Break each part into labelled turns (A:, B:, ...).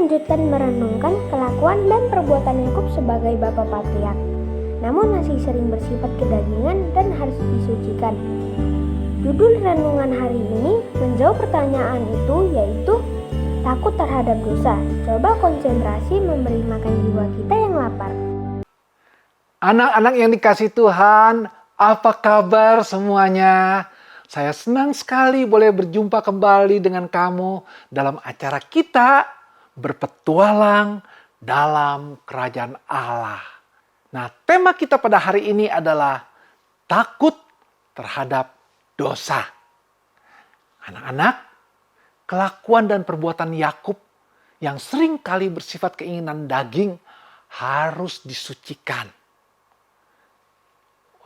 A: melanjutkan merenungkan kelakuan dan perbuatan Yakub sebagai bapa patriark, namun masih sering bersifat kedagingan dan harus disucikan. Judul renungan hari ini menjawab pertanyaan itu, yaitu takut terhadap dosa. Coba konsentrasi memberi makan jiwa kita yang lapar.
B: Anak-anak yang dikasih Tuhan, apa kabar semuanya? Saya senang sekali boleh berjumpa kembali dengan kamu dalam acara kita berpetualang dalam kerajaan Allah. Nah, tema kita pada hari ini adalah takut terhadap dosa. Anak-anak, kelakuan dan perbuatan Yakub yang sering kali bersifat keinginan daging harus disucikan.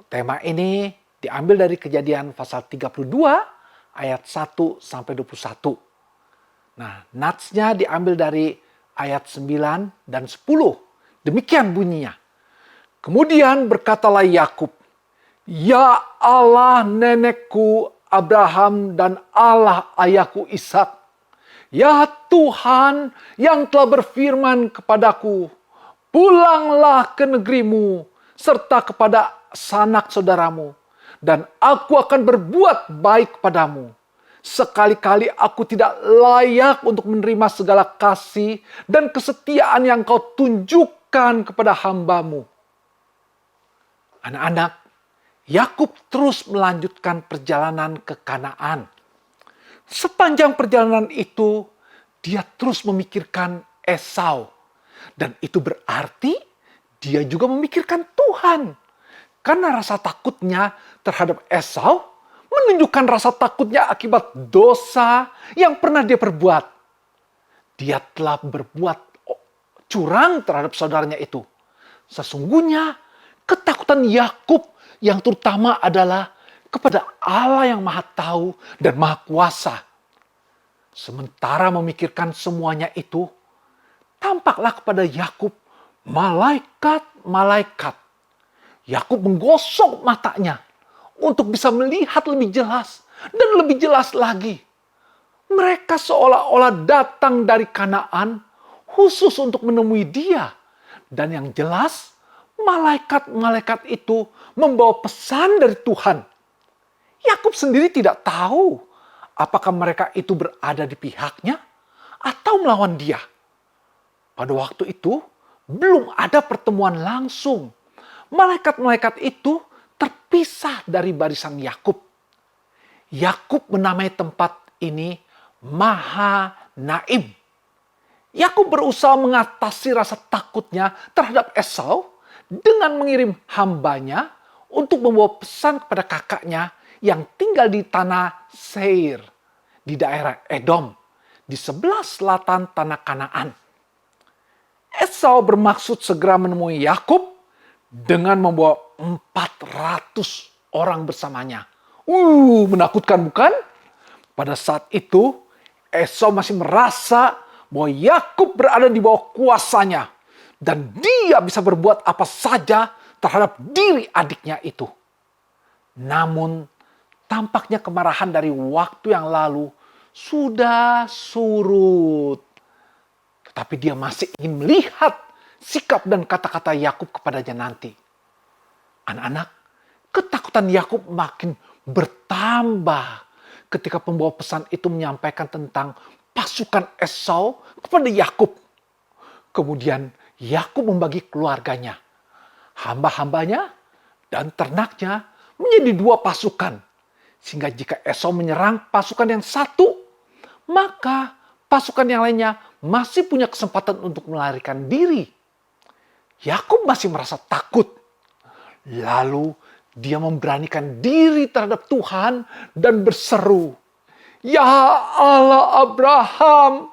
B: Tema ini diambil dari Kejadian pasal 32 ayat 1 sampai 21. Nah, natsnya diambil dari ayat 9 dan 10. Demikian bunyinya. Kemudian berkatalah Yakub, "Ya Allah nenekku Abraham dan Allah ayahku Ishak, ya Tuhan yang telah berfirman kepadaku, pulanglah ke negerimu serta kepada sanak saudaramu, dan aku akan berbuat baik padamu. Sekali-kali aku tidak layak untuk menerima segala kasih dan kesetiaan yang kau tunjukkan kepada hambamu." Anak-anak, Yakub terus melanjutkan perjalanan ke Kanaan. Sepanjang perjalanan itu, dia terus memikirkan Esau. Dan itu berarti dia juga memikirkan Tuhan. Karena rasa takutnya terhadap Esau menunjukkan rasa takutnya akibat dosa yang pernah dia perbuat. Dia telah berbuat curang terhadap saudaranya itu. Sesungguhnya ketakutan Yakub yang terutama adalah kepada Allah yang Maha Tahu dan Maha Kuasa. Sementara memikirkan semuanya itu, tampaklah kepada Yakub malaikat-malaikat. Yakub menggosok matanya untuk bisa melihat lebih jelas dan lebih jelas lagi. Mereka seolah-olah datang dari Kanaan khusus untuk menemui dia. Dan yang jelas, malaikat-malaikat itu membawa pesan dari Tuhan. Yakub sendiri tidak tahu apakah mereka itu berada di pihaknya atau melawan dia. Pada waktu itu belum ada pertemuan langsung. Malaikat-malaikat itu terpisah dari barisan Yakub. Yakub menamai tempat ini Mahanaim. Yakub berusaha mengatasi rasa takutnya terhadap Esau dengan mengirim hambanya untuk membawa pesan kepada kakaknya yang tinggal di tanah Seir, di daerah Edom, di sebelah selatan tanah Kanaan. Esau bermaksud segera menemui Yakub dengan membawa 400 orang bersamanya. Menakutkan bukan? Pada saat itu, Esau masih merasa bahwa Yakub berada di bawah kuasanya. Dan dia bisa berbuat apa saja terhadap diri adiknya itu. Namun, tampaknya kemarahan dari waktu yang lalu sudah surut. Tetapi dia masih ingin melihat sikap dan kata-kata Yakub kepadanya nanti. Anak-anak, ketakutan Yakub makin bertambah ketika pembawa pesan itu menyampaikan tentang pasukan Esau kepada Yakub. Kemudian Yakub membagi keluarganya, hamba-hambanya dan ternaknya menjadi 2 pasukan. Sehingga jika Esau menyerang pasukan yang satu, maka pasukan yang lainnya masih punya kesempatan untuk melarikan diri. Yakub masih merasa takut. Lalu dia memberanikan diri terhadap Tuhan dan berseru, "Ya Allah Abraham,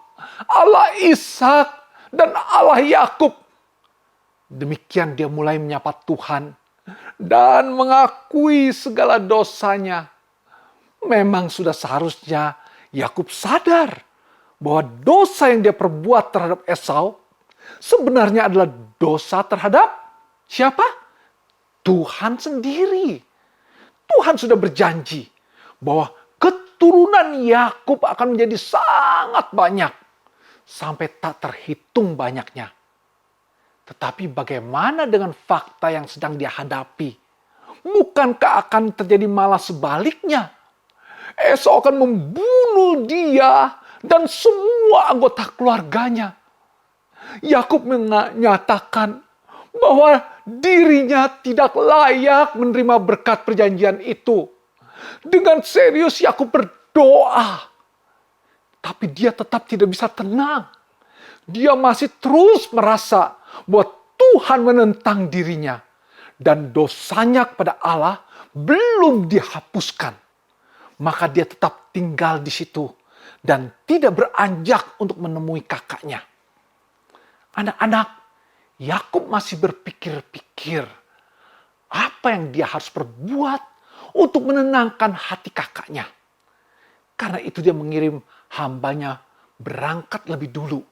B: Allah Ishak, dan Allah Yakub." Demikian dia mulai menyapa Tuhan dan mengakui segala dosanya. Memang sudah seharusnya Yakub sadar bahwa dosa yang dia perbuat terhadap Esau sebenarnya adalah dosa terhadap siapa? Tuhan sendiri. Tuhan sudah berjanji bahwa keturunan Yakub akan menjadi sangat banyak. sampai tak terhitung banyaknya. Tetapi bagaimana dengan fakta yang sedang dia hadapi? Bukankah akan terjadi malah sebaliknya? Esau akan membunuh dia dan semua anggota keluarganya. Yakub menyatakan bahwa dirinya tidak layak menerima berkat perjanjian itu. Dengan serius Yakub berdoa. Tapi dia tetap tidak bisa tenang. Dia masih terus merasa bahwa Tuhan menentang dirinya. Dan dosanya kepada Allah belum dihapuskan. Maka dia tetap tinggal di situ. Dan tidak beranjak untuk menemui kakaknya. Anak-anak, Yakub masih berpikir-pikir. Apa yang dia harus perbuat untuk menenangkan hati kakaknya. Karena itu dia mengirim hambanya berangkat lebih dulu.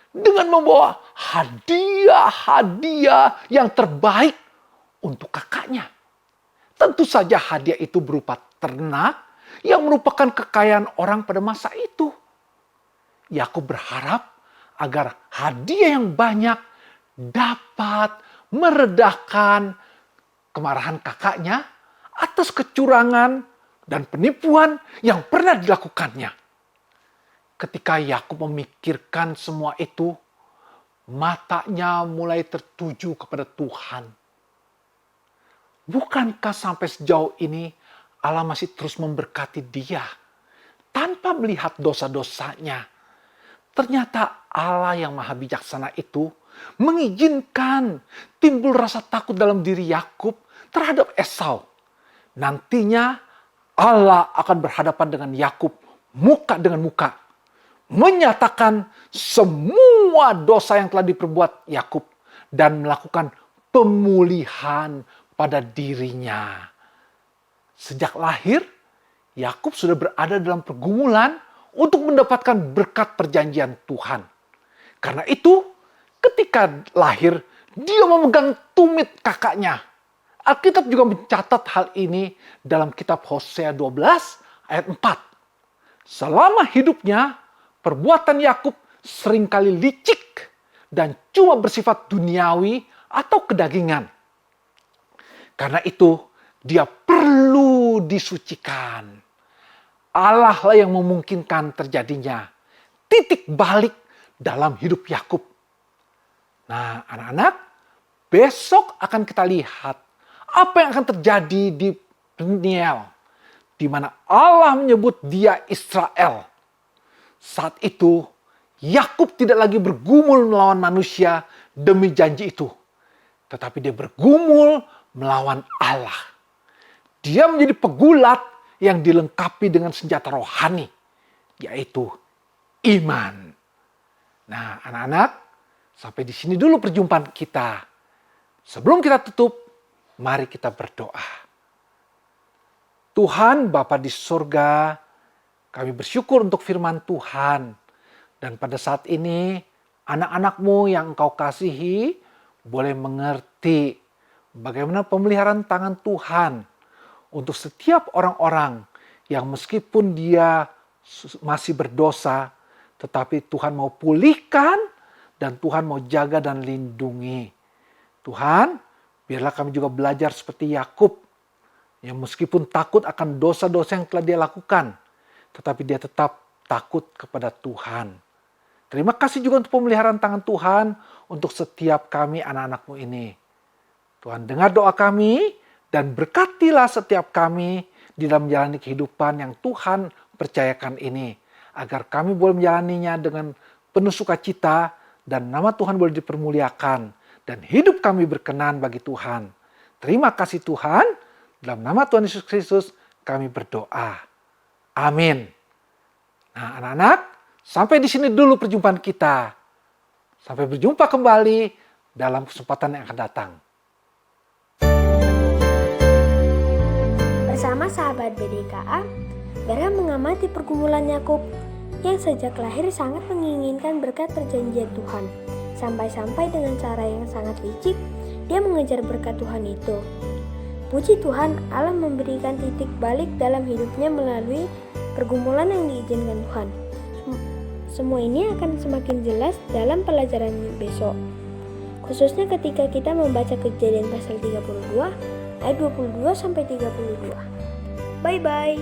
B: Dengan membawa hadiah-hadiah yang terbaik untuk kakaknya. Tentu saja hadiah itu berupa ternak yang merupakan kekayaan orang pada masa itu. Yakub berharap agar hadiah yang banyak dapat meredahkan kemarahan kakaknya atas kecurangan dan penipuan yang pernah dilakukannya. Ketika Yakub memikirkan semua itu, matanya mulai tertuju kepada Tuhan. Bukankah sampai sejauh ini Allah masih terus memberkati dia tanpa melihat dosa-dosanya? Ternyata Allah yang maha bijaksana itu mengizinkan timbul rasa takut dalam diri Yakub terhadap Esau. Nantinya Allah akan berhadapan dengan Yakub muka dengan muka. Menyatakan semua dosa yang telah diperbuat Yakub dan melakukan pemulihan pada dirinya. Sejak lahir, Yakub sudah berada dalam pergumulan untuk mendapatkan berkat perjanjian Tuhan. Karena itu, ketika lahir, dia memegang tumit kakaknya. Alkitab juga mencatat hal ini dalam kitab Hosea 12 ayat 4. Selama hidupnya, perbuatan Yakub seringkali licik dan cuma bersifat duniawi atau kedagingan. Karena itu, dia perlu disucikan. Allah lah yang memungkinkan terjadinya titik balik dalam hidup Yakub. Nah, anak-anak, besok akan kita lihat apa yang akan terjadi di Peniel, di mana Allah menyebut dia Israel. Saat itu, Yakub tidak lagi bergumul melawan manusia demi janji itu. Tetapi dia bergumul melawan Allah. Dia menjadi pegulat yang dilengkapi dengan senjata rohani, yaitu iman. Nah, anak-anak, sampai di sini dulu perjumpaan kita. Sebelum kita tutup, mari kita berdoa. Tuhan Bapa di surga, kami bersyukur untuk firman Tuhan. Dan pada saat ini, anak-anak-Mu yang Engkau kasihi boleh mengerti bagaimana pemeliharaan tangan Tuhan untuk setiap orang-orang yang meskipun dia masih berdosa, tetapi Tuhan mau pulihkan dan Tuhan mau jaga dan lindungi. Tuhan, biarlah kami juga belajar seperti Yakub yang meskipun takut akan dosa-dosa yang telah dia lakukan, tetapi dia tetap takut kepada Tuhan. Terima kasih juga untuk pemeliharaan tangan Tuhan untuk setiap kami anak-anak-Mu ini. Tuhan dengar doa kami dan berkatilah setiap kami di dalam menjalani kehidupan yang Tuhan percayakan ini. Agar kami boleh menjalaninya dengan penuh sukacita dan nama Tuhan boleh dipermuliakan. Dan hidup kami berkenan bagi Tuhan. Terima kasih Tuhan. Dalam nama Tuhan Yesus Kristus kami berdoa. Amin. Nah, anak-anak, sampai di sini dulu perjumpaan kita. Sampai berjumpa kembali dalam kesempatan yang akan datang.
A: Bersama sahabat BDKA, Vera mengamati pergumulan Yakub yang sejak lahir sangat menginginkan berkat perjanjian Tuhan. Sampai-sampai dengan cara yang sangat licik, dia mengejar berkat Tuhan itu. Puji Tuhan, Allah memberikan titik balik dalam hidupnya melalui pergumulan yang diizinkan Tuhan. Semua ini akan semakin jelas dalam pelajaran besok. Khususnya ketika kita membaca Kejadian pasal 32 ayat 22 sampai 32. Bye bye.